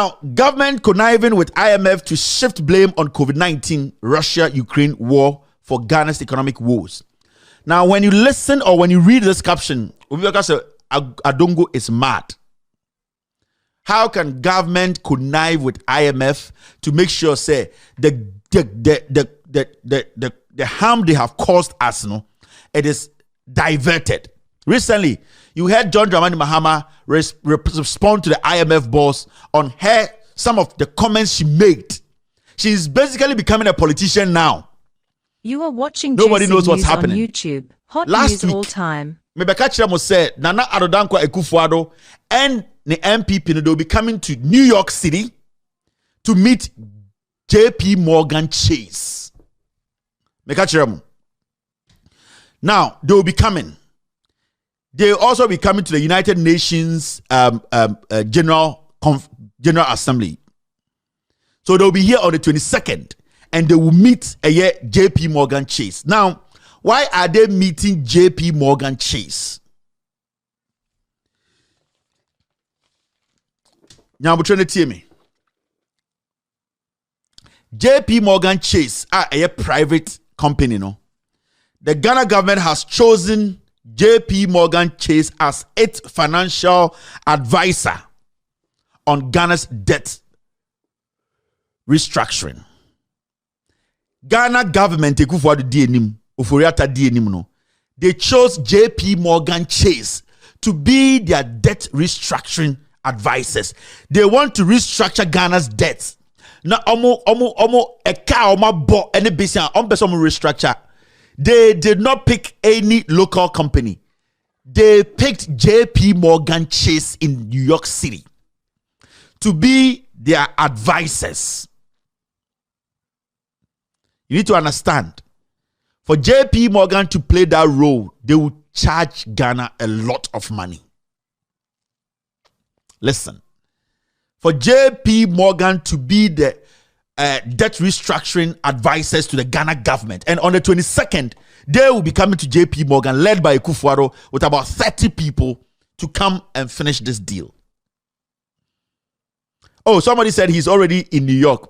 Now, government conniving with IMF to shift blame on COVID-19, Russia-Ukraine war for Ghana's economic woes. Now, when you listen or when you read this caption, Adongo is mad. How can government connive with IMF to make sure, say, the harm they have caused us, it is diverted? Recently, you heard John Dramani Mahama respond to the IMF boss on some of the comments she made. She's basically becoming a politician now. You are watching Nobody knows what's happening on YouTube. Hot Last news week, all time. Mebeka Chiramo said, Nana Addo Akufo and the MPP will be coming to New York City to meet JP Morgan Chase. Mebeka Chiramo. Now, they will be coming. They will also be coming to the United Nations General Assembly. So they'll be here on the 22nd and they will meet JP Morgan Chase. Now, why are they meeting JP Morgan Chase? Now, I'm trying to tell me. JP Morgan Chase are a private company, no? The Ghana government has chosen JP Morgan Chase as its financial advisor on Ghana's debt restructuring. Ghana government they chose JP Morgan Chase to be their debt restructuring advisors. They want to restructure Ghana's debts. Now, restructure. They did not pick any local company. They picked JP Morgan Chase in New York City to be their advisors. You need to understand, for JP Morgan to play that role, they will charge Ghana a lot of money. Listen, for JP Morgan to be the debt restructuring advisors to the Ghana government, and on the 22nd, they will be coming to JP Morgan, led by Akufo, with about 30 people to come and finish this deal. Oh, somebody said he's already in New York.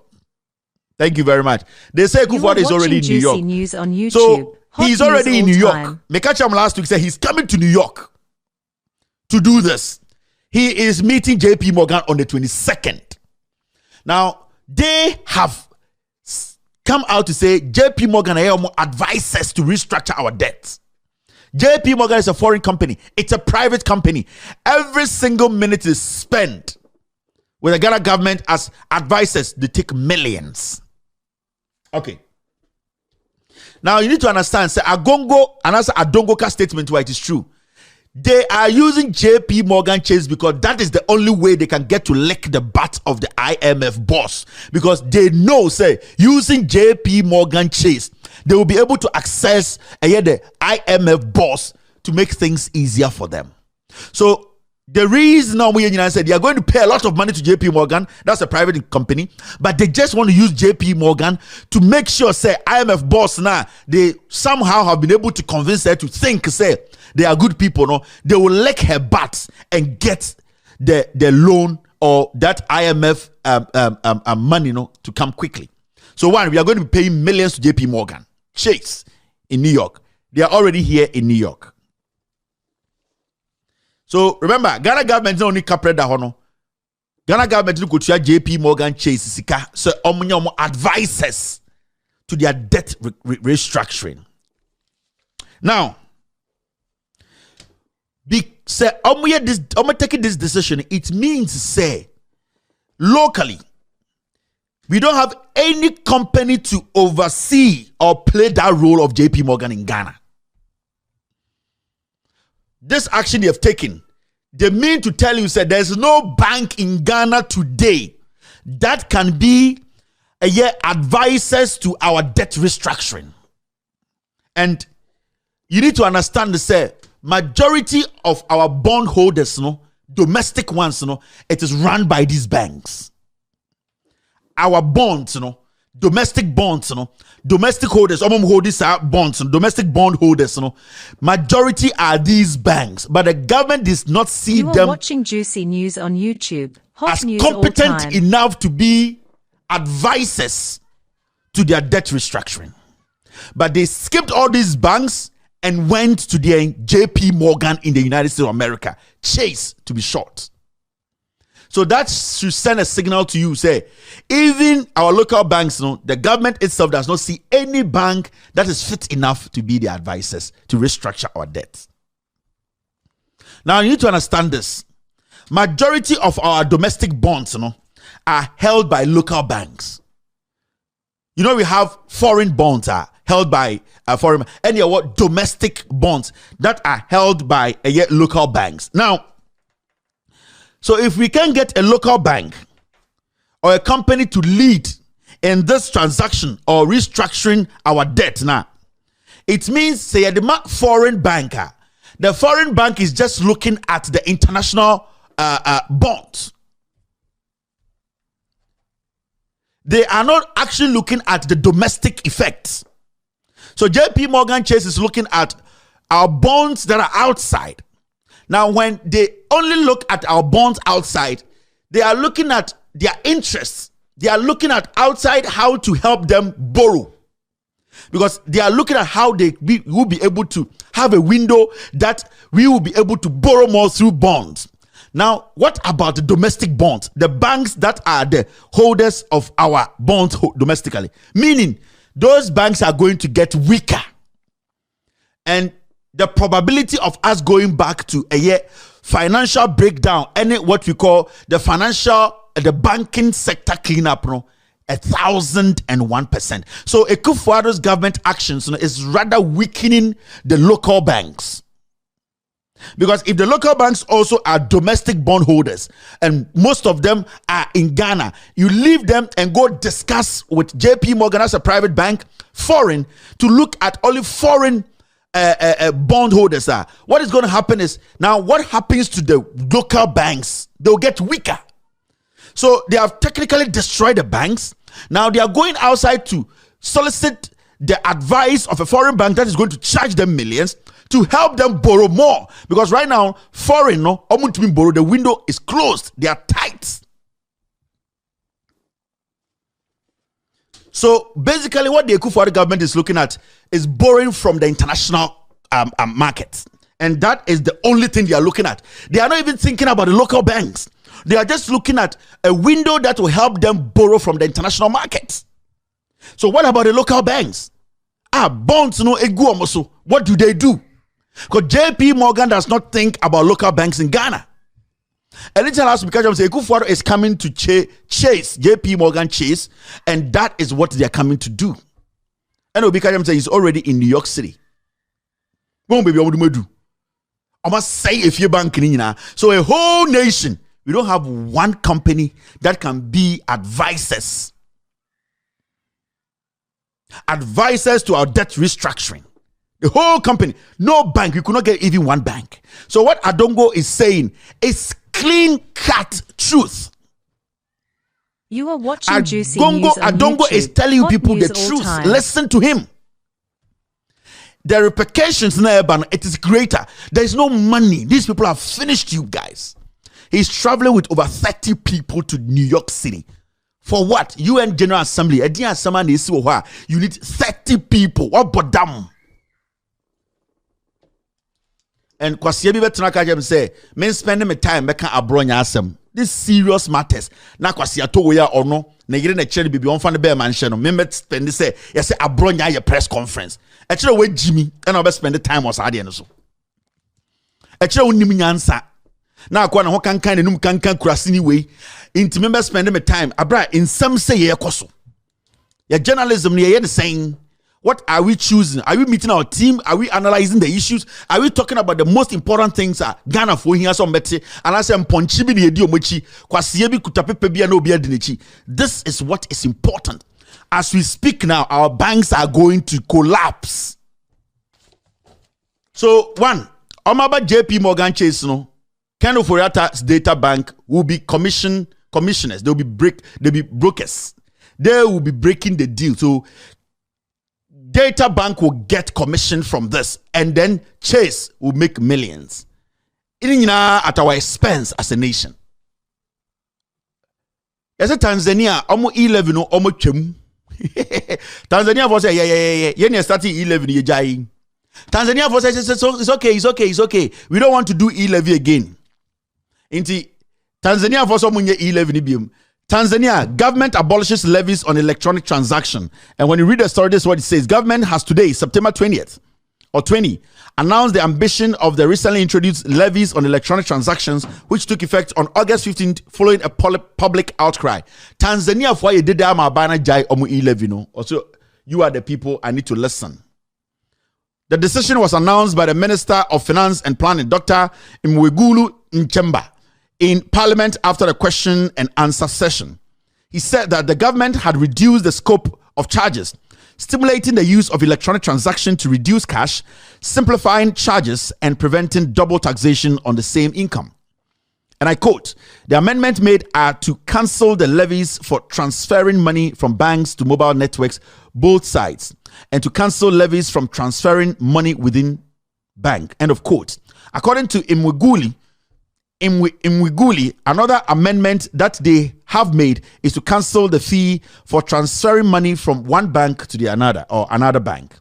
Thank you very much. They say Akufo is already in New York. News on YouTube. So he's already in New York. Time. Mekacham last week said he's coming to New York to do this. He is meeting JP Morgan on the 22nd. Now, they have come out to say JP Morgan advise us to restructure our debts. JP Morgan is a foreign company. It's a private company. Every single minute is spent with the Ghana government as advisors. They take millions. Okay. Now you need to understand, say Agongo and also Adongoka statement why it is true. They are using JP Morgan Chase because that is the only way they can get to lick the butt of the IMF boss. Because they know, say, using JP Morgan Chase, they will be able to access the IMF boss to make things easier for them. So the reason now said they are going to pay a lot of money to JP Morgan, that's a private company, but they just want to use JP Morgan to make sure, say, IMF boss now, they somehow have been able to convince her to think, say, they are good people, no? They will lick her butt and get the loan or that IMF money, no, to come quickly. So one, we are going to be paying millions to JP Morgan Chase in New York. They are already here in New York. So remember, Ghana government is only corporate that hono. Ghana government is going to JP Morgan Chase sika so advisors to their debt restructuring. Now, say taking this decision, it means say locally we don't have any company to oversee or play that role of JP Morgan in Ghana. This action they have taken, they mean to tell you, say, there's no bank in Ghana today that can be advisors to our debt restructuring. And you need to understand, say, majority of our bond holders, domestic ones, it is run by these banks. Our bonds, domestic bonds, domestic holders, bonds, domestic bond holders, majority are these banks, but the government does not see them. You are watching Juicy News on YouTube. Hot as news all competent time. enough to be advisors to their debt restructuring. But they skipped all these banks and went to their JP Morgan in the United States of America, Chase to be short. So that should send a signal to you, say, even our local banks, the government itself does not see any bank that is fit enough to be the advisors to restructure our debt. Now, you need to understand this. Majority of our domestic bonds, are held by local banks. We have foreign bonds are held by foreign, and what domestic bonds that are held by local banks. Now, so if we can get a local bank or a company to lead in this transaction or restructuring our debt now, it means say the foreign banker. The foreign bank is just looking at the international bonds. They are not actually looking at the domestic effects. So JP Morgan Chase is looking at our bonds that are outside. Now, when they only look at our bonds outside, they are looking at their interests. They are looking at outside how to help them borrow. Because they are looking at how will be able to have a window that we will be able to borrow more through bonds. Now, what about the domestic bonds? The banks that are the holders of our bonds domestically. Meaning, those banks are going to get weaker. And the probability of us going back to a financial breakdown, and what we call the banking sector cleanup, 1,001%. So Akufo's government actions is rather weakening the local banks. Because if the local banks also are domestic bond holders, and most of them are in Ghana, you leave them and go discuss with JP Morgan as a private bank, foreign, to look at only foreign bond holders. What is going to happen is, now what happens to the local banks? They'll get weaker. So they have technically destroyed the banks. Now they are going outside to solicit the advice of a foreign bank that is going to charge them millions to help them borrow more. Because right now, foreign, borrow, the window is closed. They are tight. So basically what the Akufo government is looking at is borrowing from the international market. And that is the only thing they are looking at. They are not even thinking about the local banks. They are just looking at a window that will help them borrow from the international market. So what about the local banks? Bonds, what do they do? Because JP Morgan does not think about local banks in Ghana. Anything else because Akufo is coming to chase JP Morgan Chase, and that is what they are coming to do. And because he's already in New York City. I must say if you bank in so a whole nation, we don't have one company that can be advisors to our debt restructuring. The whole company, no bank, you could not get even one bank. So what Adongo is saying is clean-cut truth. You are watching Juicy News on Adongo YouTube. is telling you Hot people the news all truth. time. Listen to him. The repercussions in Urban, it is greater. There is no money. These people have finished you guys. He's traveling with over 30 people to New York City. For what? UN General Assembly. You need 30 people. What about them? And Kwasiye bi betra ka say, men spending my time making abronya asem. This serious matters. Na Kwasiye to we ya ono, na yire na chere bibi on fan be manhye no. Men spend say, you say abronya ye press conference. E chere we Jimmy, and I be spend the time was ade no so. E chere wonnim nyansa. Na akwa na ho kankan enum kankan kurasini we. Inti men spend my time. Abra in some say ye ekoso. Your journalism ye the saying. What are we choosing? Are we meeting our team? Are we analyzing the issues? Are we talking about the most important things? Ghana for here some better. And I say ponchibi ni edi omochi. Kwasiye bi kutapepe bi na obi adinichi. This is what is important. As we speak now, our banks are going to collapse. So one, Omaba JP Morgan Chase Ken Oforiatta's data bank will be commissioners. They'll be brokers. They will be breaking the deal. So Data Bank will get commission from this, and then Chase will make millions. At our expense as a nation. Yes, Tanzania, almost 11 no almost chum. Tanzania for say yeah. You starting 11 ye jai. Tanzania for say it's okay. We don't want to do e-levy again. Inti Tanzania for some e-levy bium. Tanzania government abolishes levies on electronic transaction. And when you read the story, this is what it says. Government has today, September 20th or 20, announced the ambition of the recently introduced levies on electronic transactions, which took effect on August 15th following a public outcry. Tanzania for you did that my banner jai omu e-levy no. Also, you are the people, I need to listen. The decision was announced by the Minister of Finance and Planning, Dr. Mwigulu Nchemba, in Parliament after a question and answer session. He said that the government had reduced the scope of charges, stimulating the use of electronic transaction to reduce cash, simplifying charges, and preventing double taxation on the same income. And I quote, the amendment made are to cancel the levies for transferring money from banks to mobile networks, both sides, and to cancel levies from transferring money within bank. End of quote. According to Imwiguli, another amendment that they have made is to cancel the fee for transferring money from one bank to the another bank.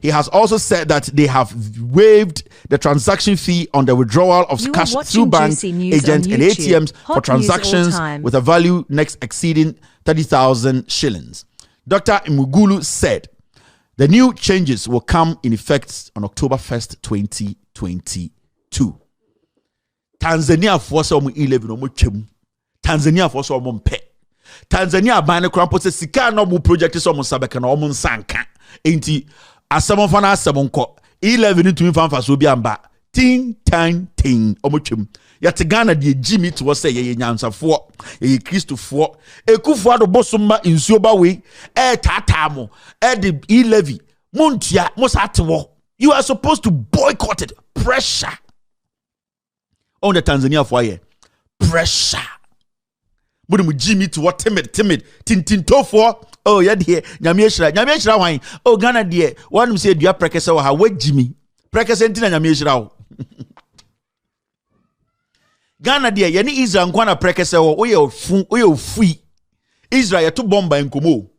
He has also said that they have waived the transaction fee on the withdrawal of cash through bank agents and ATMs for transactions with a value next exceeding 30,000 shillings. Dr. Imugulu said the new changes will come in effect on October 1st, 2022. Tanzania for some 11 no chem. Tanzania for some pe. Tanzania ban the crampo se sika no mu project so mo sabeka na omo nsanka. Enti asemo fa na asemo nko 11 to fanfa so bi amba. Tin omo chem. Yate Ghana de Jimmy to say ye nyansafo, ye Christofo. Akufo ado bosoma insuo ba we tata mo de e-levy. Muntia mo satwo. You are supposed to boycott it. Pressure on the Tanzania for ye. Pressure. Mudimu Jimmy to what timid, tin tofo. Oh, yeah, dear. Nyamieshra wine. Oh, Ghana dear. One say, do you prekese wa ha Jimmy? Prekese ntina nyamieshra. Ghana dear, yani Israel nkwana prekese wa oye free. Israel ya tu bomba nkomo.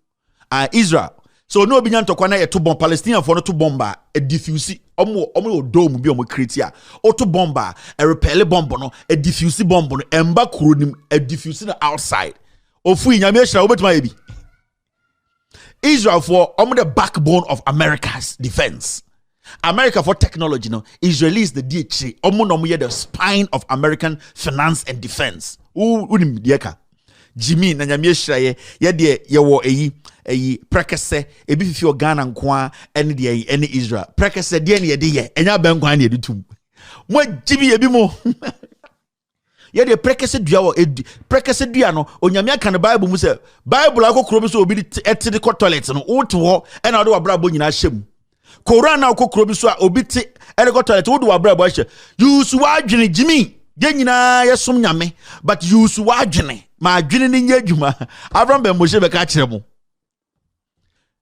Israel. So no obi nyanto kwana ya tu bomba Palestinian for no tu bomba e diffuse omo dome bi omo create a o tu bomba e repel bomb no e diffuse bomb no emba kronim e diffuse no outside ofu nyame ehira obetuma ye bi Israel for omo the backbone of America's defense. America for technology no, Israel is the DHC omo no mo ye the spine of American finance and defense. Unim dieka Jimmy na nyame ehira ye de ye wo eyi prekese ebi fifi Ghana nkoa ene de ene Israel prekese de ne ye de ye enya ba nkoa ne ye de tum mo Jimmy ebi mo ye de prekese dua wo prekese dua no onyame aka ne Bible mu se Bible akokoro bi so obi ete de toilet no woto ho ena do wabra bo nyina hyem Koran na akokoro bi so a obi te ene toilet wo do wabra bo hye use wadwene Jimmy ye nyina ye som nyame but use wadwene ma adwene ne nya adwuma Abraham be mo hye be ka kire mo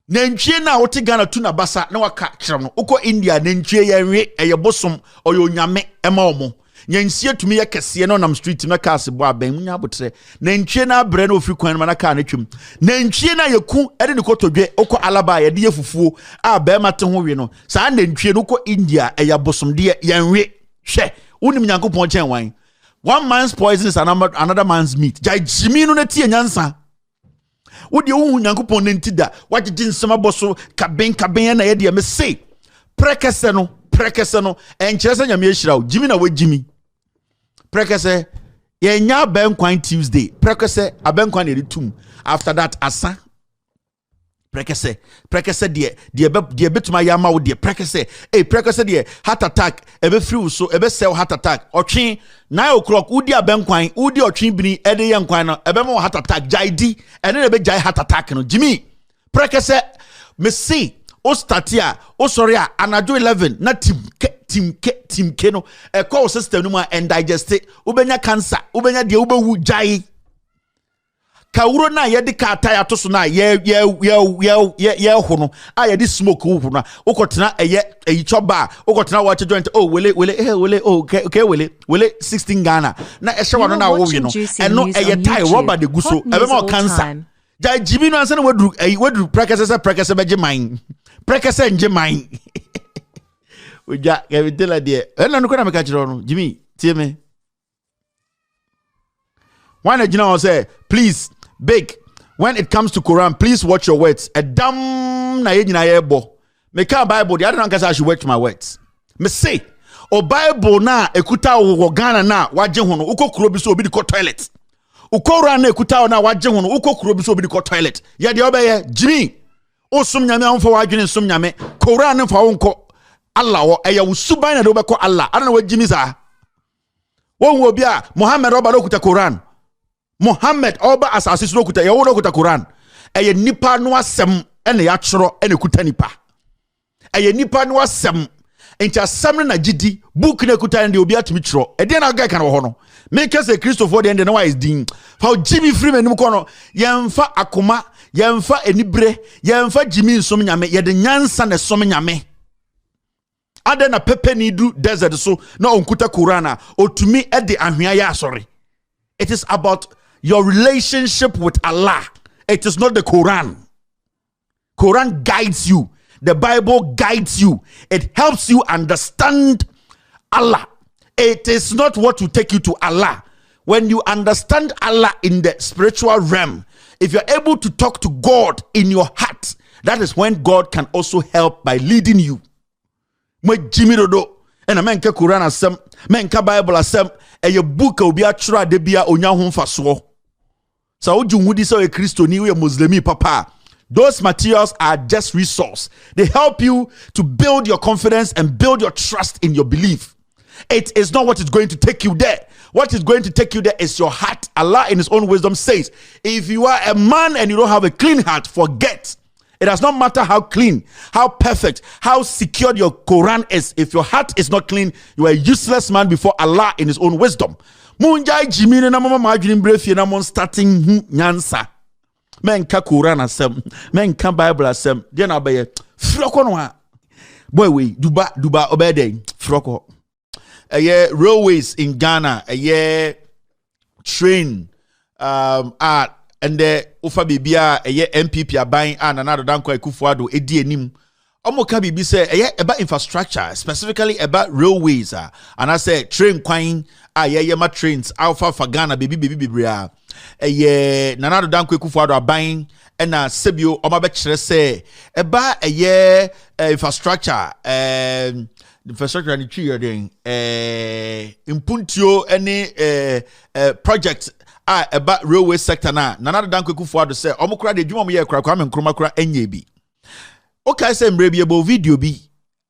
Nentwie na wote Ghana tu na basa na waka kire no uko India nentwie ye nwe eye bosom oyo nyame ema omo nyansie tumi ye kese no nam street na cars bo aban nya botre nentwie na abre na ofri kwan na ka na twem nentwie na yeku ede ne kotodwe uko alaba ye de yefufuo a ba ma te ho we no sa nentwie no uko India eye bosom de ye nwe hwe unim nyankopon chen wan one man's poison is another man's meat jai jimi no na tie nyansa Wodi wu nyankopon nentida wagye nsema boso kaben na ye de me say prekese no enkyerese nyame ehira jimi na wajimi prekese ye nya benkwan Tuesday prekese abenkwan na tum after that asa prekese de betuma yama wo de prekese prekese de heart attack ebe free so ebe sell heart attack otwe 9 o'clock udi abenkwan udi otwe bini ede ye nkwan no ebe mo heart attack jaidi ene ebe jai heart attack no Jimmy prekese me see o startia o sorry anajo 11 na tim ke no e call system no ma and digest ubenya cancer ubenya de ubewu jai kawuro na ye de ka tire to so na ye hono a ye de smoke ho na ukotena eyi choba ukotena watch joint oh wele oh okay wele 16 Ghana na ehwe wano na wo wi no eno eye tie rubber de guso ebe ma cancer ja jibi no anse na wadru prekese beje man prekese nje man oja ke bitela de eno no na me ka kire no Jimmy tie me one agina will say please big when it comes to Quran please watch your words a dam na ye nyina ye bo me ka Bible the other one I should watch my words me say o Bible na ekuta wo Ghana na waje ho no ukokuro bi so obi di ko toilet ukora na ekuta na waje ho no ukokuro bi so obi di ko toilet ye de obeye Jimmy o sum nyame amfa wadwene sum nyame Quran fa wonko Allah wo eye wo suban na de obekọ Allah ana wa Jimmy sa won wo bia Muhammad oba okuta Quran Muhammad oba asase so okuta ye wo okuta Quran eye nipa no asem ene ya choro ene kuta nipa eye nipa no asem enti asem na gidi book na kuta ndi obi atimi choro e de na ga kan wo ho no me kese Christopher de ndi na wise din fa Jimmy Freeman nim ko no yemfa akoma yemfa enibre yemfa Jimmy nsom nyame ye de nyansa na som nyame ade na pepe ni du desert so na onkuta Qurana otumi e de ahwea ya asori. It is about your relationship with Allah. It is not the Quran. Quran guides you. The Bible guides you. It helps you understand Allah. It is not what will take you to Allah. When you understand Allah in the spiritual realm, if you're able to talk to God in your heart, that is when God can also help by leading you. Jimmy Dodo, and a man ka Quran asem, man ka Bible asem, a book will be a tra de bia onya ho faso. So would you would say a Christian or a Muslim papa? Those materials are just resource. They help you to build your confidence and build your trust in your belief. It is not what is going to take you there. What is going to take you there is your heart. Allah in his own wisdom says, if you are a man and you don't have a clean heart, forget. It does not matter how clean, how perfect, how secured your Quran is. If your heart is not clean, you are a useless man before Allah in his own wisdom. Munjai Jimmy na mama margin breath na mon starting nyansa. Men ka Quran asem, men ka Bible asem. Then obey froko no ha. Boy we duba obey froko. Railways in Ghana, train and the ufa bibia MPP aban and another danko Akufo Addo edi enim omo ka bibi say about infrastructure, specifically about railways and I say train kwan ma trains alpha for Ghana bibi bra nanado danko Akufo Addo aban na sebio omo be kire say about infrastructure infrastructure ni twi den impuntio any project about railway sector na another danko Akufo Addo say omukura de dwuma mo ye kura me nkroma kura enye bi okay say mre bi ebo video bi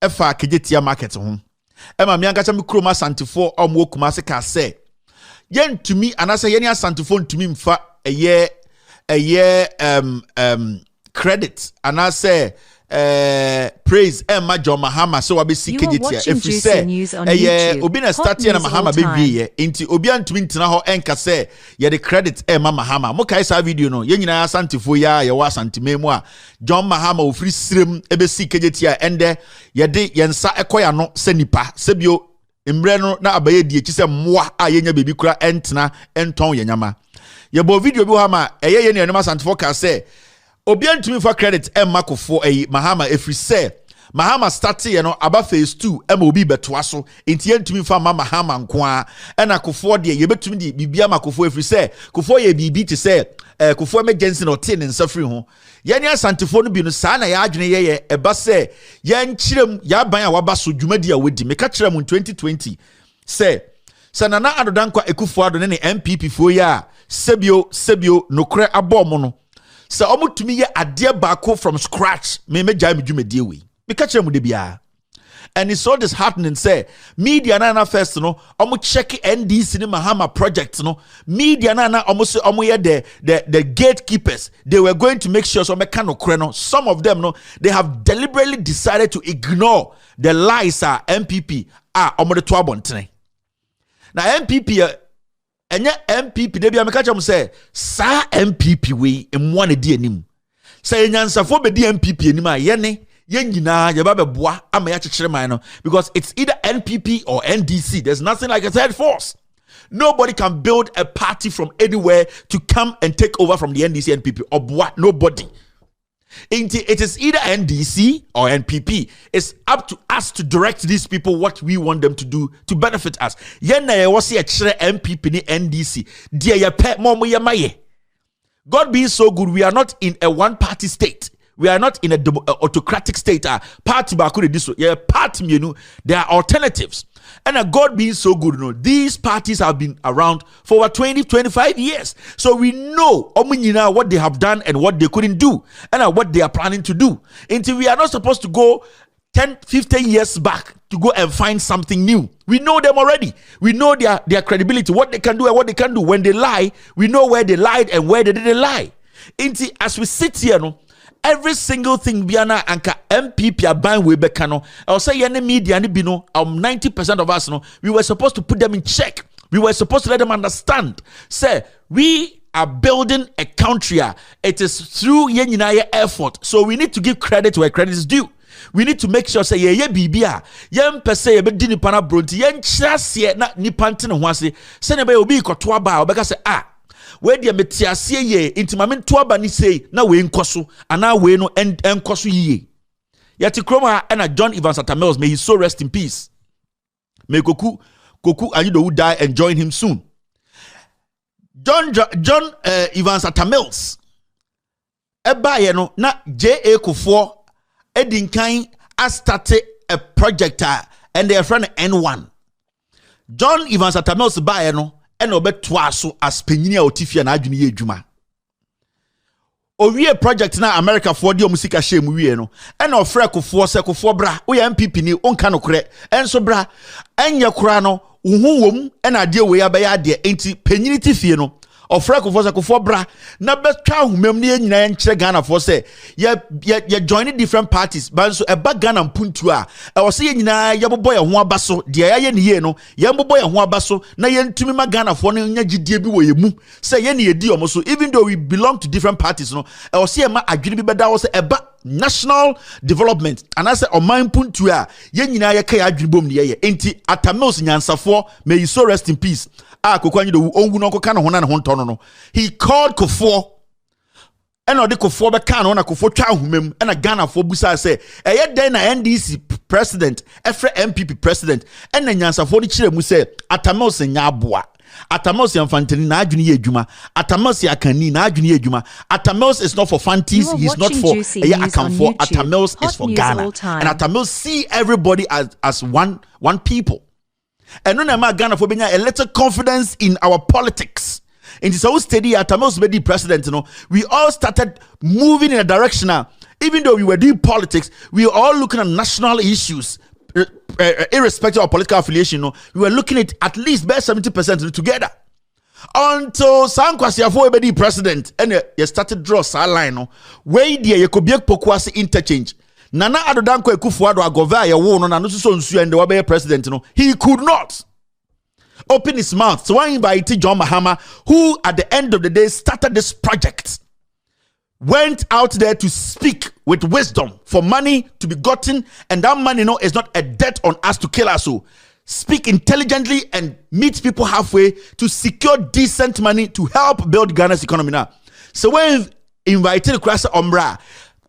efa kejetia market ho e ma me anka me kroma santifo omwokuma se ka say yentumi anase yeni asantifo ntumi mfa credit anase praise Emma John Mahama so we be kejetia if you say obi na start here na Mahama be wie nti obi antumi ntina ho enka say ye the credit Emma Mahama mo kai sa video no ye nyina asantifo ya ye wa santimemu a John Mahama ofri sirem e be kejetia ende ye de yensa ekoya no senipa sebio emre no na abaye die chi se moa a ye nya bebi kura entena enton ye nyama ye bo video bi ho ma ye ne enema asantifo ka say Obian to me for credit Akufo Mahama if we say Mahama started about phase 2 MOB betwaso inti to me for Mahama nkwa and Akufo de ye betumi di bibia Akufo if we say Kufo ye bibi to say Kufo emergency no tin and suffering ho ye nya santifo no bi no sa na ya adwene ye eba say ye nkyirem ya ban a waba so dwumadi a wodi me ka kyerem 2020 say sanana adodankwa Akufo Addo ne MPP fo ya sebio nokre abom no so omutumi ye ade baako from scratch me jai me dwumadi we me ka kyerem de bia and it's so disheartening say media na first no omu check NDC ni Mahama project no media na omu ye the gatekeepers they were going to make sure so me kan okre no some of them no they have deliberately decided to ignore the lies MPP omu de to abontene na MPP enye MPP de bia me ka chem say sa MPP we emwa ne di anim say nyansafo be di MPP anim a ye ne ye nyina ye ba beboa ama ya chekere man no because it's either NPP or NDC. There's nothing like a third force. Nobody can build a party from anywhere to come and take over from the NDC NPP or what? Nobody. It is either NDC or NPP. It's up to us to direct these people what we want them to do to benefit us. NPP ni NDC. God being so good, we are not in a one-party state. We are not in a autocratic state. Party bakure this way. Yeah, party, you know, there are alternatives. And God being so good, you know, these parties have been around for over 20-25 years. So we know what they have done and what they couldn't do and what they are planning to do. Until we are not supposed to go 10-15 years back to go and find something new. We know them already. We know their credibility, what they can do and what they can do. When they lie, we know where they lied and where they didn't lie. Until as we sit here, no, every single thing biana anka MPP aban we beka no I say any media ni bi no 90% of us no we were supposed to put them in check. We were supposed to let them understand say we are building a country. It is through yeninaye effort, so we need to give credit where credit is due. We need to make sure say ye bibia yem pese ye be di nipa na bronti yen kyerase na nipa nte ne ho ase se ne be obi ikoto aba obeka say where the metiasie ye intimame to aba ni say na we nkoso ana we no enkoso yiye yati kroma na John Evans Atamels, may he so rest in peace. May Koku Ayido who die and join him soon. John Evans Atamels eba ye no na J.A. Akufo edinkan a started a project and their friend N1. John Evans Atamels ba ye no and obetwa so as penyinia otifia na adwene ye adwuma owie project na America for di omusika shame wie no and ofre Akufo se Akufo bra wo ya MPP ni onka no kore enso bra enye kora no uhuwom and ade we ya be ya de enti penyini tifie no ofre Akufo bra na betwa humem ne nyina nkyere Ghana for say ye join different parties but so eba Ghana mpuntu a e wo say nyina ye bobo ye ho abaso de ya ye ne ye no ye bobo ye ho abaso na ye ntumi ma Ghana for no nya gidie bi wo ye mu say ye ne ye di omo so even though we belong to different parties no e wo say ma adwene bi beda wo say eba national development and I say oman mpuntu a ye nyina ye ka ya adwene bom ne ye enti Atamels nyansafo, may you so rest in peace. He called Kofo and the Kofo bekan on a Kofo Chahumem and a Ghana for Busa say, then NDC president, Efre MPP president, and then Yansa for the Chile say, Atamels and Yabua. Atamels and Fantini na junior juma. Atamels ya kani na junior juma. Atamels is not for fanties. He's not for Akufo. Atamels is for Ghana. And Atamels see everybody as one people. And no na Ghana for being a little confidence in our politics. And so steady Atamels be the president, you know. We all started moving in a direction now. Even though we were doing politics, we were all looking at national issues, irrespective of political affiliation. You know, we were looking at least by 70% together. Until Sankwasiafo be the president, and you started draw a line. No, where there you could be Pokwasi interchange. Nana Addo Akufo agova ya wo no na no so nsu and the president no he could not open his mouth. So I invited John Mahama, who at the end of the day started this project, went out there to speak with wisdom for money to be gotten, and that money is not a debt on us to kill us. So speak intelligently and meet people halfway to secure decent money to help build Ghana's economy now. So when invited Krasa Ombra,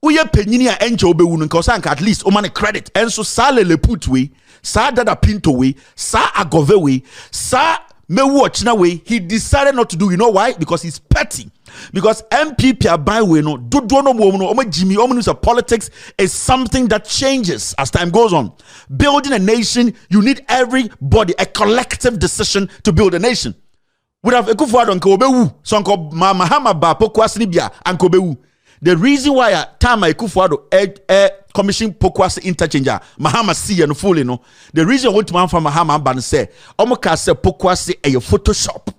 we are penny and job at least man credit and so sale le put we sa dada pinto we sa agove we sa me watch na way he decided not to do. You know why? Because he's petty. Because MPP are by way no do no more Jimmy politics is something that changes as time goes on. Building a nation, you need everybody, a collective decision to build a nation. We have Akufo and Kobewu, so Mahama ba Pokwasi bia and Kobewu. The reason why Tama Akufo commission Pokwasi interchanger Mahama see and fully no. The reason what man from Mahama ban say Omoka say Pokwasi a Photoshop.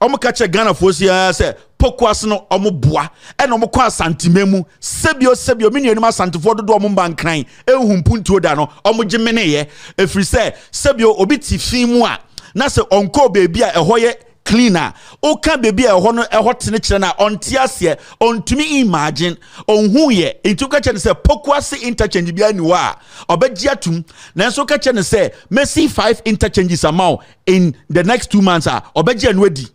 Omoka che Ghana fosia say Pokwasi no omoboa and omokwa santimemu sebio mini anima santifo do omomba nkran ehumpuntuo da no omogimene ye efri say sebio obi ti fimu a na se onko baby a ehoye cleaner oka baby a eho no eho tene kire na ontiase ontumi imagine onhu ye into ka kire se pokuase interchange bia ni wa obegia tum na enso ka kire se Messi 5 interchanges amount in the next 2 months obegia no adi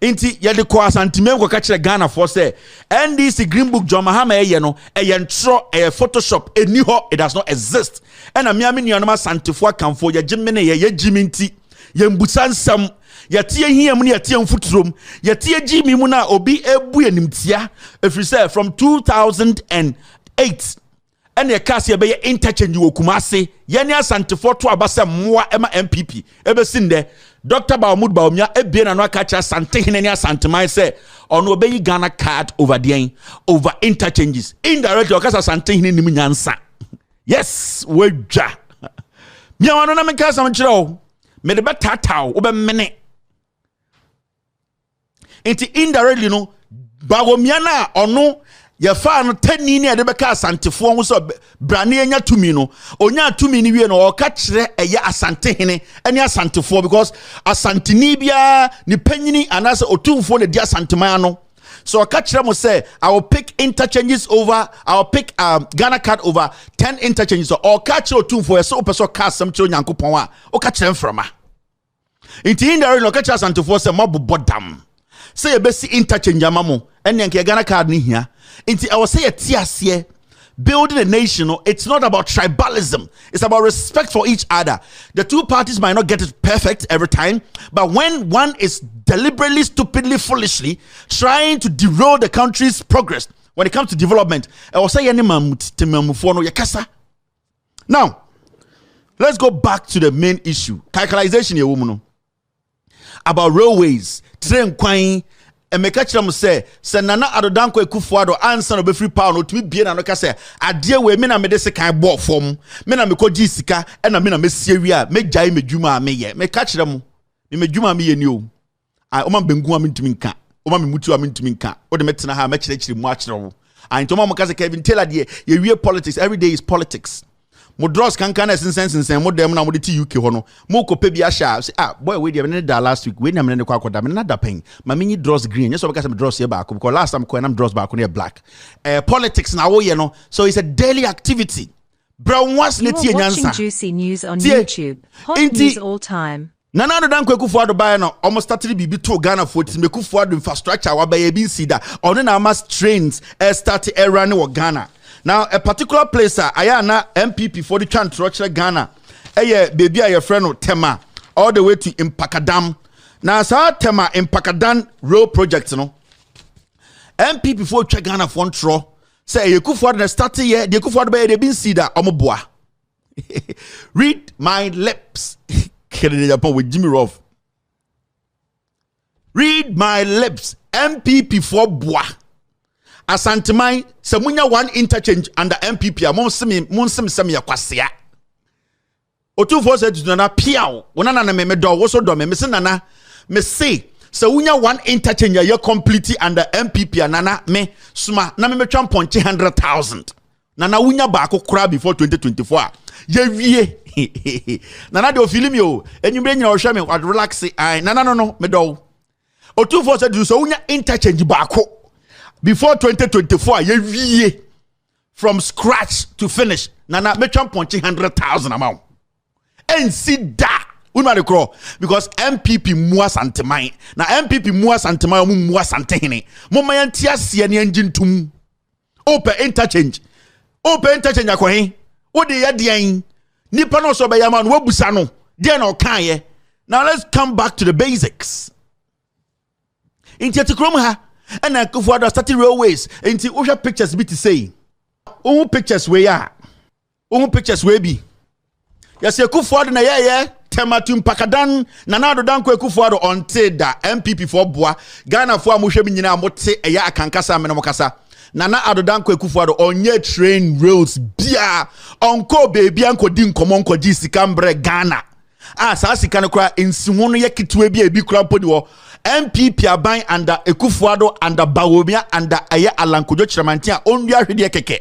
inti yede ko asantimem ko ka kire Ghana for say NDC Green Book John Mahama eye no eye ntro eye Photoshop eni ho, it does not exist ena miami nuanoma santefo akamfo ye gimene ye giminti ye mbusansam yatie hiam ne yatie mfuturom yatie gimi mu na obi ebu animtia efrise from 2008 ene kase be ye interchange wo Kumase ye ne asantefo to abasa moa ema MPP ebesinde Dr. Bawumia ebie na no aka cha santehene ne asantemai se ono obeyi Ghana card over over interchanges indirectly okasa santehene nim nyansa yes wedja mia wano na menka sam kire o me de betataw wo be mene inti indirectly no Bawumia na ono ye fa no tani ne de beka asantefo ho so brane enya tumi no onya tumi ni wie no o ka kire eye asantehene ene asantefo because asanteni bia ni panyini anase otumfo ne dia asantema no so o ka kire mo say I will pick interchanges over I will pick Ghana card over 10 interchanges so o ka kire otumfo ye so o person ka asam kire onyankopon a o ka kire mframa inti indirectly no ka kire asantefo say mobobodam say ebesi interchange amamo ene nke Ghana card ni hia inti I will say a tiasie building a nation, it's not about tribalism, it's about respect for each other. The two parties might not get it perfect every time, but when one is deliberately, stupidly, foolishly trying to derail the country's progress when it comes to development, I will say now let's go back to the main issue. Calculation here, woman, about railways, train kwai. And make catch them say Nana Addo Akufo answer no be free power no to be bien and say adie we me na me de se kan bo form me na me ko gi sika e na me na me siewia me jai me dwuma me ye me catch them me dwuma me ye ni o ai o ma bengu am ntumi nka o ma me mutu am ntumi nka o de metena ha me kire mu a kire wo ai to ma mo ka se Kevin Taylor de ye wie politics every day is politics mo draws kan sense mo dem na mo de ti UK ho no mo ko pe bi a sha boy we dey me da last week we na me ne kwa koda me na da pen ma me draws green yes so because me draws here back because last time ko na draws back on black politics na wo ye no so it's a daily activity brown once ne tie nyansa watching juicy news on YouTube hot news all time Nana Addo Akufo buy no almost started be to Ghana for it make Akufo infrastructure wa buy be see that on na mass trains start run in Ghana. Now a particular place ayana MPP for the Chantroche Ghana baby a your friend Tema all the way to Impakadam. Now sa Tema Impakadam road project no MPP for Ghana for tro say Akufo na start here the Akufo buy they been see that omoboa read my lips with Jimmy Ruff. Read my lips. MPP for bois. Asantemai semunya one interchange under MPP. Monsim semi akwasia. Otu for said to na piao. Wona na me do wo so do me se nana me say sewunya one interchange ya completely under MPP nana me suma na me twa ponche 100,000. Nana wunya ba akokora before 2024. Ye wie nana de film yo enyumre nyina ohwe me wad relax nana no me do otu for said so unya interchange baako before 2024 ye wie from scratch to finish nana me twa ponche 100,000 amount and see that unma de crawl because MPP mua santemai na MPP mua santemai mu mua santehene mo mayantia ase ne engine tum open interchange akwahin wo de yadian nipa no so be yama no wabusa no de na okan ye. Now let's come back to the basics. Inti atikrom ha and Akufo Addo started railways inti wo pictures be to say pictures we ya pictures we bi yes Akufo Addo na ye Tema to Impakadam Nana Addo Akufo Addo onte da MPP for boa Ghana for amohwe bi nyina amote eya akankasa me no mokasa Nana Addo Akufo Addo onye train roads bia onko baby anko di nkomo nko ji sika mbre Ghana sa sika no kra ensiwo no ye kitwe bia ebi kra podi wo MPP aban under Akufo Addo under Bawumia under aye alankojo chiramantin a ondu ahwede keke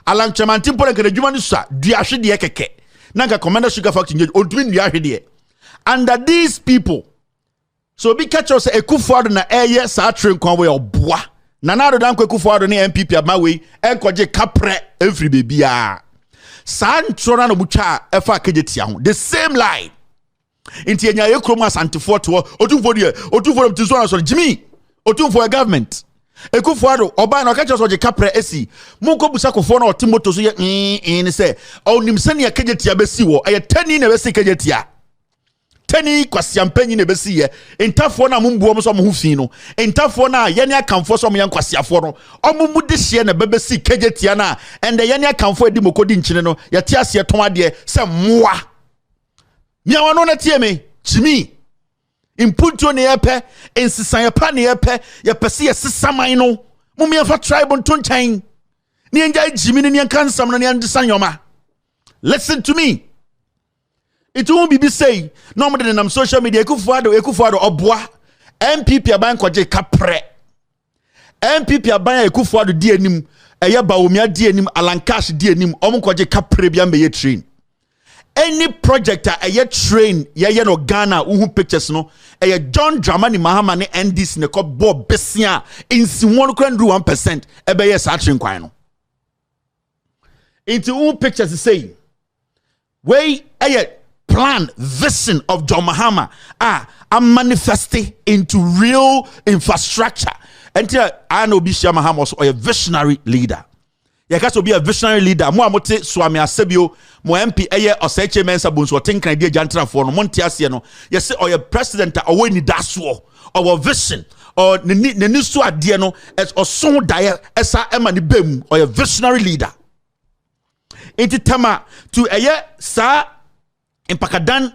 alan chiramantin pole kede djuma ni so dua hwede keke nanka commander sugar factory ontumi ndu ahwede under these people. So be catch us Akufo Addo na eye sa train kwan we oboa. Na na do Akufo Addo ne MPP amawe enkoje kapre every baby a. Sa ntro na no butwa efa kejetia ho. The same line. Inti enya ye krom asantefo to otumfo dem tiso na so Jimmy otumfo government. Akufo Addo oba na catch us oje kapre esi. Munko busa kofo na otimoto so ye ni say onim se ne kejetia besi wo. Eye tani na besi kejetia. Tani kwasiampanyi ne besi ye entafo na mumbuo so mo hufi no entafo na yene akamfo so mo yankwasiafo no omumu de hye na bebesi kejetia na ende yene akamfo edi mokodi nchine no yete ase ton ade se moa mia wono na tie me chimi impunto ne yepe ensisan yepa ne yepe se yesesaman no mumia fa tribe nto nchan ne enja jimi ne kansam no ne andesan yoma. Listen to me. It won't be say no more than social media. Akufo Addo oboa MPP aban kwaje kapre MPP aban Akufo Addo di anim eye Bawumia di anim Alancash di anim omo kwaje kapre bia meye train any project eye train ye no Ghana uhu pictures no eye John Dramani Mahama ne NDC ne ko bob besia insi 1% ebe ye sa train kwan no into uhu pictures say we eye plan vision of John Mahama are manifesting into real infrastructure. Until I know Bishop Mahama was a visionary leader. You can be a visionary leader. Mo amote Swami Asebio, mo MP eye oseche mensa bunso think idea jantra for no montiasie no. Yes or president or ni daso or vision or ne nisu ade no as oso dae esa ema ni bem or a visionary leader. Inti tama to eye sa Impakadan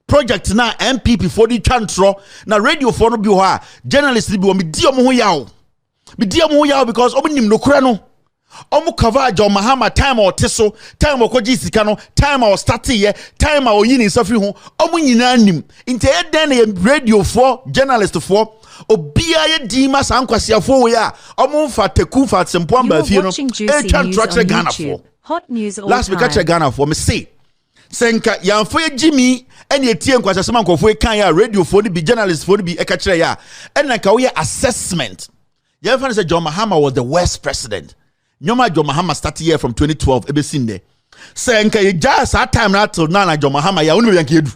project na MPP for the chantro na radio for no bi ho a journalist bi wo me di omo ho yawo because omo nim nokura no omo cover John Mahama time or teso time or koji sika no time or start ye time or yini safri ho omo nyina nim inte eden radio for journalist for obia ye di ma sankwase for we a omo fa teku fa sempo amba fie no e chantro Ghana for hot news all last week at Ghana for me say Senka yamfo Jimmy ene etie nkwasasema nkofo kan ya radio for the journalist for the eka kire ya ene ka we assessment yamfa say John Mahama was the worst president nyoma John Mahama started here from 2012 ebesinde senka ye just that time na till now na John Mahama ya unu yanke edu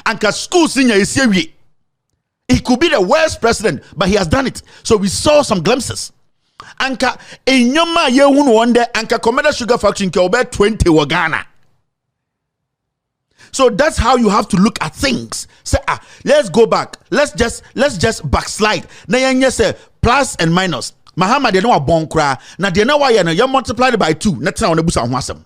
anka school senior esie he could be the worst president but he has done it so we saw some glimpses anka enyoma ye hunu wonde anka commercial sugar factory nke obe 20 wa Ghana. So that's how you have to look at things. Say, let's go back. Let's just backslide. Na yenye say plus and minus. Mahama de no a bon kra. Na de na why you multiply it by 2. Na tena onebusa ho asem.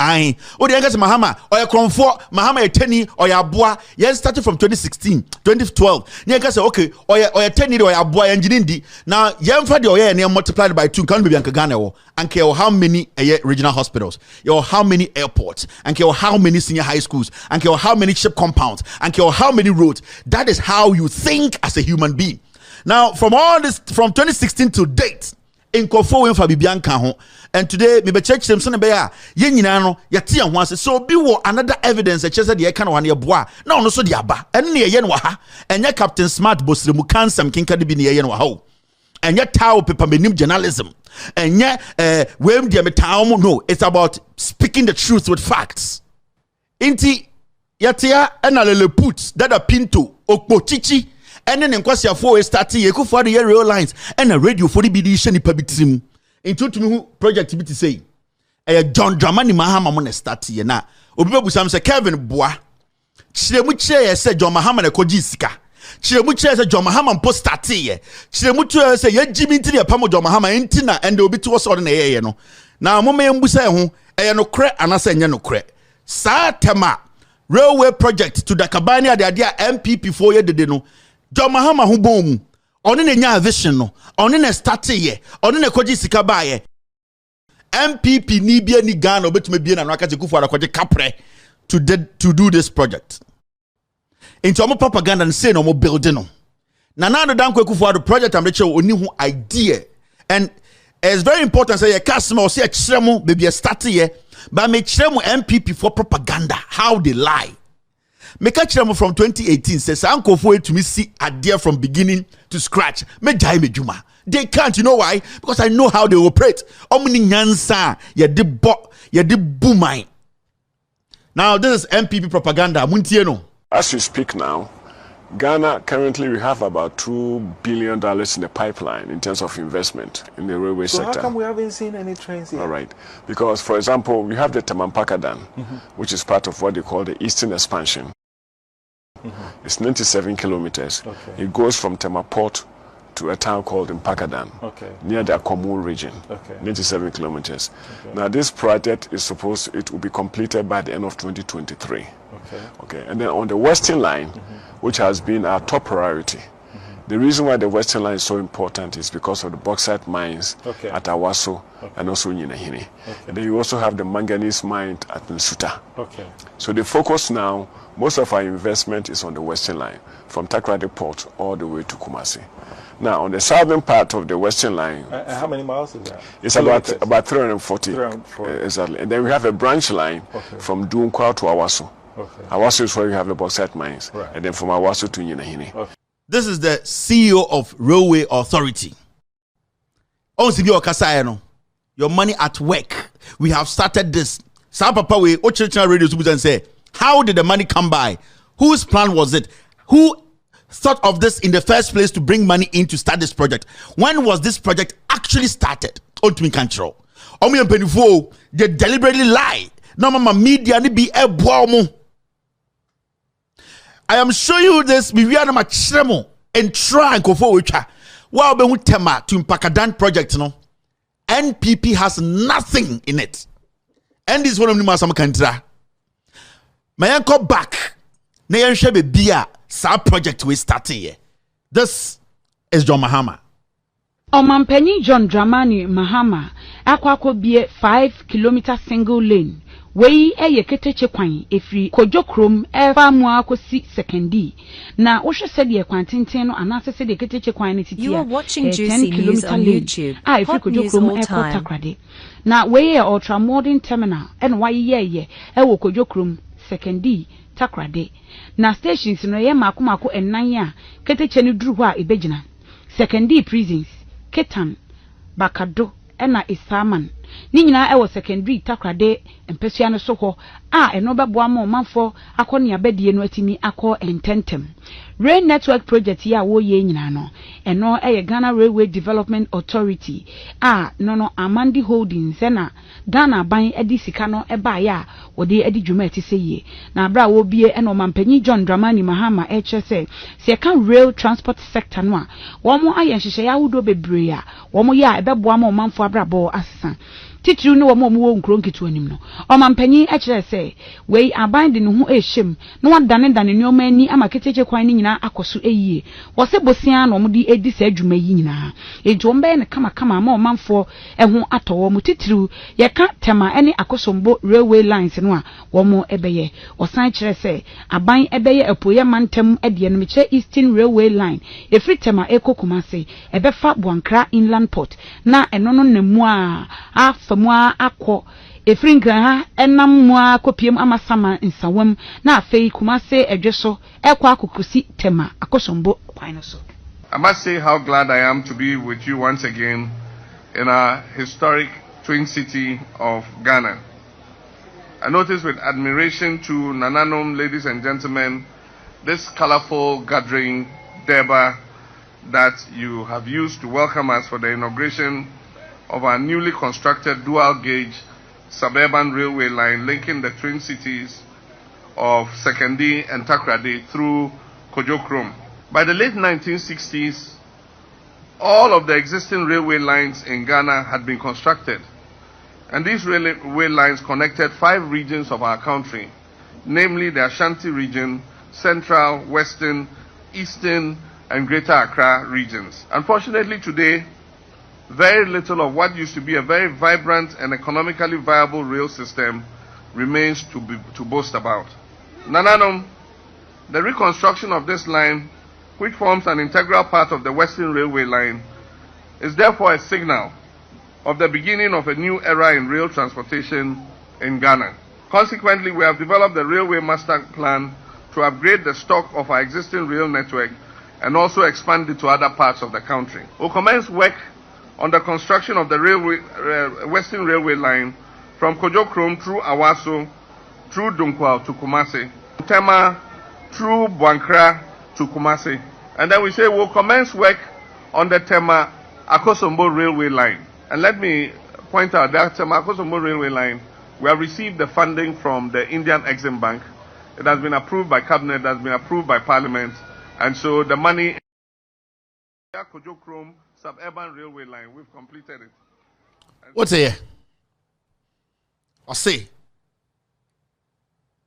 Aye. O de ngase Mahama oya kronfo Mahama eteni oya aboa. Ye started from 2016, 2012. Nye ngase okay, oya teni de oya aboa ye njinindi. Now ye mfa de oya ne multiplied by 2 kan be bianka Ghana wo. Anke how many regional hospitals? Yo how many airports? Anke how many senior high schools? Anke how many ship compounds? Anke how many roads? That is how you think as a human being. Now from all this from 2016 to date in Kofo we fa bibianka ho. And today, me be church them son be ya ye nyina no yate ho ase so bi wo another evidence che say de ka no wane boa na ono so de aba en ne ye no ha enye Captain Smart bosre mu kansam kinka de bi ne ye no ha o enye tawo paper menim journalism enye wem de metawo mo no it's about speaking the truth with facts inti yate ya enalele put dada pinto okpochichi ene ne nkwasiafo we start ye Akufo Addo ye real lines ena radio for the bi di hye ni pabitrim into to me project be to say John Dramani Mahama mo na start ye na obi babusam say Kevin boa chiremu chire say John Mahama na koji sika chiremu chire say John Mahama mpo start ye chiremu chire say ye Jimmy ntini e pamo John Mahama enti na ende obi to so na ye no na mo me mbusa ho no kre anasa enye no kre sa tema railway project to Dakabani ade MPP for ye dede no John Mahama ho bom oni ne nya vision no oni ne start ye oni ne koji sika ba ye MPP ni bia ni Ghana obetuma bia na no aka Akufo Addo koji kapre to do this project into omo propaganda and say no mo building no na danko Akufo Addo project am reche oni hu idea and it's very important say ye customer or say kiremu baby start ye but me kiremu MPP for propaganda how they lie Make a channel from 2018 says Akufo to me see idea from beginning to scratch. Me jai me juma. They can't, you know why? Because I know how they operate. Omni nyansa, ya di boomai. Now this is MPP propaganda. Muntieno. As we speak now, Ghana currently we have about $2 billion in the pipeline in terms of investment in the railway sector. So how come we haven't seen any trains yet? All right, because for example, we have the Tamampakadan, which is part of what they call the Eastern Expansion. It's 97 kilometers. Okay. It goes from Temaport to a town called Mpakadan, near the Akomu region, 97 kilometers. Now this project is it will be completed by the end of 2023. Okay. And then on the Western Line, which has been our top priority, the reason why the Western Line is so important is because of the bauxite mines at Awaso and also Nyinahini. And then you also have the manganese mine at Nsuta. So the focus now, most of our investment is on the Western Line, from Takoradi Port all the way to Kumasi. Now, on the southern part of the Western Line, how many miles is that? It's about 340. Exactly. And then we have a branch line from Dunkwa to Awaso. Awaso is where we have the bauxite mines. And then from Awaso to Nyinahini. This is the CEO of Railway Authority. Your money at work. We have started this. Papa we radio and say, how did the money come by? Whose plan was it? Who thought of this in the first place to bring money in to start this project? When was this project actually started? Ultimate control. They deliberately lie. No mama media ni be a bomo. I am showing you this. We are not chemo and try and go forward. Wow, be tema to Mpakadan project. No, NPP has nothing in it, and this one of the masam kantra. My uncle back. Na yanhwe be bia sa project we starting here. This is John Mahama. Omampenyi John Dramani Mahama akwako bie 5-kilometer single lane. Wei eye keteche kwan efri Kojokrom efa mu akosi sekendi na wohwe se de kwantintin no anase se de keteche kwan ne titia. You are watching Juicy News on YouTube. Efri Kojokrom airport Takrade. Na wei ultra modern terminal en wai ye wo Kojokrom sekendi Takrade. Na stations no ye makomako ennan a keteche ne duru ho a ebegina. Sekendi prisons, Ketan, Bakado ena Isaman. Ni nyina ewo secondary Takrade empesua no so ho eno beboa ma omanfo akoni abedie no atimi akọ ententem. Rail network project ya wo ye nyina no eno Ghana Railway Development Authority no Amandi Holdings na Ghana ban edi sika no eba ya wode edi dwuma etiseye na bra wo bie eno mampanyi John Dramani Mahama se kan rail transport sector no a wo mo aye nhihye ya wodo bebre a wo mo ya ebeboa ma omanfo abrabo asesa titiri no wo mo wo nkro nkitu anim no omampanyi se wei aban de no ho ehyem no wadane nyoma ani ama keteche kwan ni nyina akoso eyie wo se bosia no mo di edi sa adwuma yi nyina ejo mbe ne kama ma omanfo eho atowo mo titiri ye ka tema ene akosombo railway lines no a wo mo ebeye osan kire se aban ebeye apoye mantem ede no meche Eastern Railway Line efri tema ekokumase ebefa Buankra Inland Port na eno no nemu a famua akọ efringra ha enam mu akopiem amasama nsawam na afei Kumase edweso ekwa akokosi tema akosombo kwan so. I must say how glad I am to be with you once again in our historic twin city of Ghana. I notice with admiration to Nananom, ladies and gentlemen, this colorful gathering Deba that you have used to welcome us for the inauguration of our newly constructed dual-gauge suburban railway line linking the twin cities of Sekendi and Takrade through Kojokrom. By the late 1960s, all of the existing railway lines in Ghana had been constructed, and these railway lines connected 5 regions of our country, namely the Ashanti region, Central, Western, Eastern, and Greater Accra regions. Unfortunately today, very little of what used to be a very vibrant and economically viable rail system remains to boast about. Nananom, the reconstruction of this line, which forms an integral part of the Western Railway line, is therefore a signal of the beginning of a new era in rail transportation in Ghana. Consequently, we have developed the Railway Master Plan to upgrade the stock of our existing rail network and also expand it to other parts of the country. We'll commence work on the construction of the Western Railway line from Kojokrom through Awaso, through Dunkwal to Kumasi, Tema through Buankra to Kumasi. And then we say we'll commence work on the Tema Akosombo Railway line. And let me point out that Tema Akosombo Railway line, we have received the funding from the Indian Exim Bank. It has been approved by Cabinet, it has been approved by Parliament. And so the money, Kojokrom Suburban Railway line, we've completed it. What's here? I'll say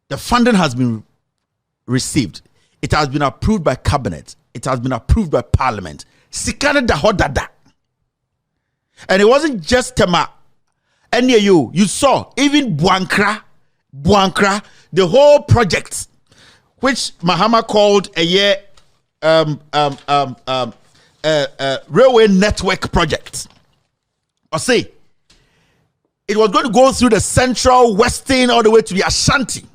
the funding has been received. It has been approved by Cabinet. It has been approved by Parliament. Sikana da hodada. And it wasn't just Tema. And you saw even Buankra, the whole project, which Mahama called a year railway network project. I say it was going to go through the central, western, all the way to the Ashanti.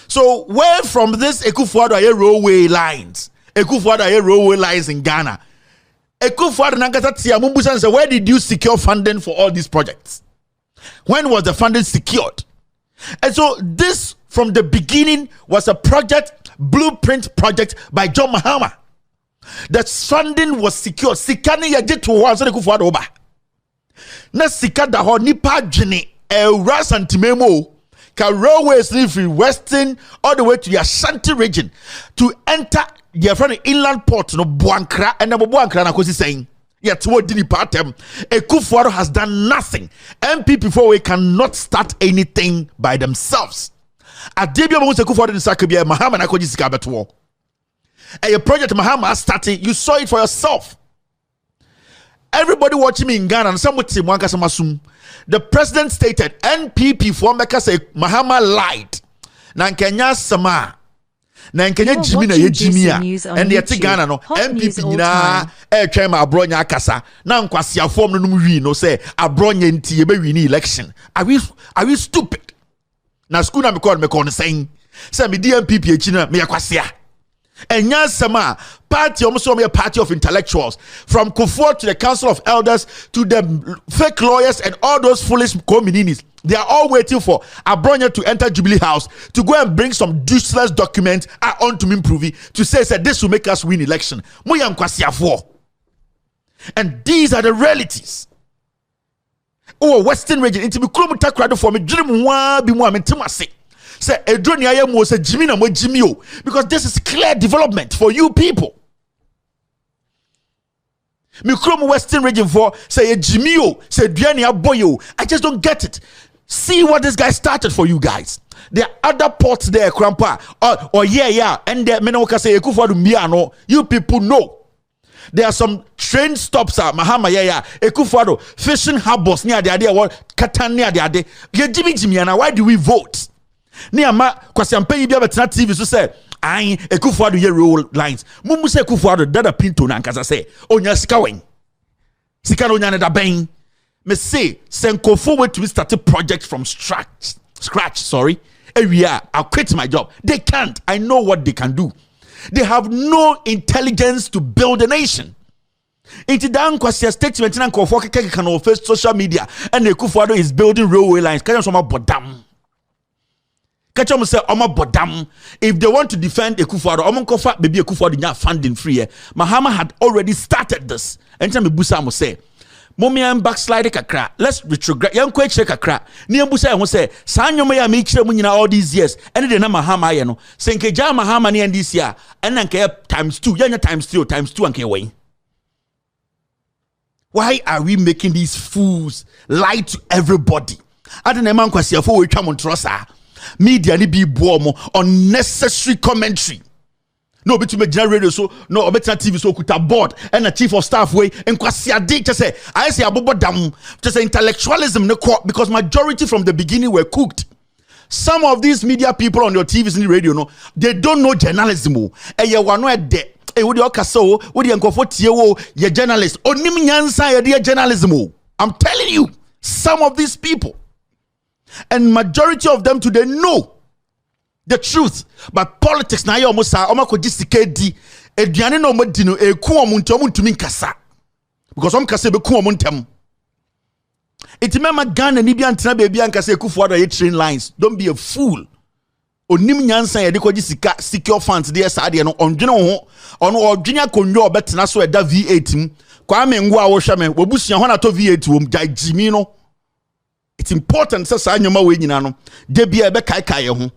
So where from this Akufo railway lines in Ghana? Akufo, where did you secure funding for all these projects? When was the funding secured? And so this from the beginning was a blueprint project by John Mahama. The funding was secure. Sikani yaje to one so the Akufo oba. Na sika da ho nipa dwene ewra santimemo ka railways from western all the way to the Ashanti region to enter their friend inland port no Buankra and the Buankra na kosi saying yet what did patem Akufo has done nothing. MP before we cannot start anything by themselves. Adebia mo Akufo in Sakabia Mahama na koji sika beto. A project Mahama started, you saw it for yourself. Everybody watching me in Ghana and some would say the president stated NPP for Mecca say Mahama lied. Nankenya Sama. Nankenya Jimmy na Jimmy and the Ghana no NPP na chama abronya kasa. Na nkwasia form no wi no say abronya nti ebe win election. Are we stupid? Na school na me call saying say me DMPP echina me yakwasia. And Yansama party almost a party of intellectuals from Akufo to the Council of Elders to the fake lawyers and all those foolish communities. They are all waiting for Abronya to enter Jubilee House to go and bring some useless documents on to Mimprovi to say this will make us win election. And these are the realities. Oh, Western region into me krumuta for me dream wa bi mu amentimase. Say Addo mo say Jimmy na mo Jimmy o, because this is clear development for you people. Me krom Western region for say Jimmy o, say Duani aboyo. I just don't get it. See what this guy started for you guys. There are other ports there, Krampa. Yeah, and there Menoka say Akufo Miano. You people know. There are some train stops at Mahama Akufo fishing harbors near the idea what Katan near the idea. Yeah, Jimmy and why do we vote? Near ma kwasampe yi bia betena TV so say ai Akufo ye roll lines mumu say Akufo dada pinto na nkasa say onya sika wen sika no nya ne da ben me say senkofo way to start a project from scratch sorry I'll quit my job. They can't. I know what they can do. They have no intelligence to build a nation. It's down question statement and Akufo can face social media and Akufo is building railway lines. Can you say bodam? If they want to defend Akufo, maybe Akufo funding free. Mahama had already started this. And time Busa mo say, "Momi backslide kakra. Let's retrograde. Yan kwe check kakra. Ni Busa mo say, "Sanyo me ya me kire mu all these years." And the na Mahama ye no. Senke ja Mahama ni this year. And nanke times 2. Yanya times 2 anke way. Why are we making these fools lie to everybody? I don't know man kwasi afo we twa mo ntrosa. Media ni be boom unnecessary commentary. No between me general radio so no better TV so kuta board and a chief of staff way and kwasi ade just say I say abobo dam just say intellectualism no because majority from the beginning were cooked. Some of these media people on your TVs and the radio no they don't know journalism. Eye wano e de e wo de okasa wo de nkofo tie wo ye journalist onim nyansa ye de journalism. I'm telling you some of these people And majority of them today know the truth. But politics na ya almost almost di eduane no madi no eku omuntu omuntumi nkasa. Because kase be ku omuntem. It remember Ghana ni bia ntena be bia nkasa Akufo Addo train lines. Don't be a fool. Onim nyansan ye de kwaji sika secure funds de esa de no ondwene ho ono odwene akonwa obetena so eda V8 mu kwa me ngwa wo hwe me wobusua ho na to V8 wom jimi no. It's important say sa nyoma we nyina no de bia be kai kai ho